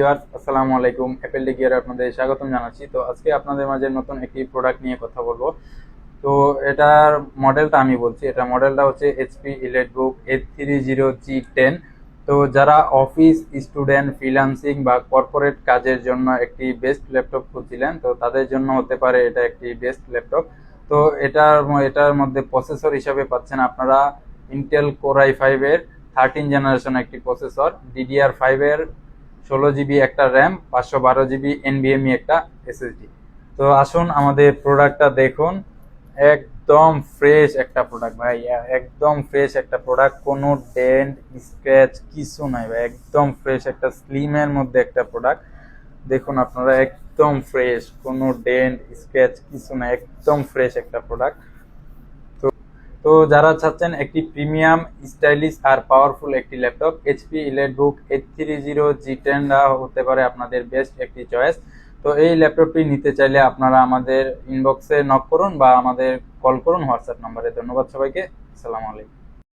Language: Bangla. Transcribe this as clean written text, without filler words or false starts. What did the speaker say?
ভিউয়ার্স, আসসালামু আলাইকুম। অ্যাপেল গিয়ারে আপনাদের স্বাগতম জানাচ্ছি। তো আজকে আপনাদের মাঝে নতুন একটি প্রোডাক্ট নিয়ে কথা বলবো। তো এটার মডেলটা আমি বলছি, এটা মডেলটা হচ্ছে এইচপি ইলিটবুক A30G10। তো যারা অফিস স্টুডেন্ট, ফ্রিল্যান্সিং বা কর্পোরেট কাজের জন্য একটি বেস্ট ল্যাপটপ খুঁজছিলেন, তো তাদের জন্য হতে পারে এটা একটি বেস্ট ল্যাপটপ। তো এটার মধ্যে প্রসেসর হিসাবে পাচ্ছেন আপনারা ইন্টেল কোর i5 এর 13 জেনারেশন একটি প্রসেসর, DDR5 এর 16 জিবি একটা র্যাম, 512 জিবি NVMe একটা SSD। তো আসুন আমাদের প্রোডাক্টটা দেখুন। একদম ফ্রেশ একটা প্রোডাক্ট ভাই, একদম ফ্রেশ একটা প্রোডাক্ট, কোনো ডেন্ট স্ক্র্যাচ কিছু নাই ভাই, একদম ফ্রেশ একটা স্লিমের মধ্যে একটা প্রোডাক্ট। দেখুন আপনারা, একদম ফ্রেশ, কোনো ডেন্ট স্ক্র্যাচ কিছু নাই, একদম ফ্রেশ একটা প্রোডাক্ট। তো যারা চাচ্ছেন একটি প্রিমিয়াম, স্টাইলিশ আর পাওয়ারফুল একটি ল্যাপটপ, এইচপি ইলিটবুক A30G10 হতে পারে আপনাদের বেস্ট একটি চয়েস। তো এই ল্যাপটপটি নিতে চাইলে আপনারা আমাদের ইনবক্সে নক করুন বা আমাদের কল করুন হোয়াটসঅ্যাপ নাম্বারে। ধন্যবাদ সবাইকে। আসসালামু আলাইকুম।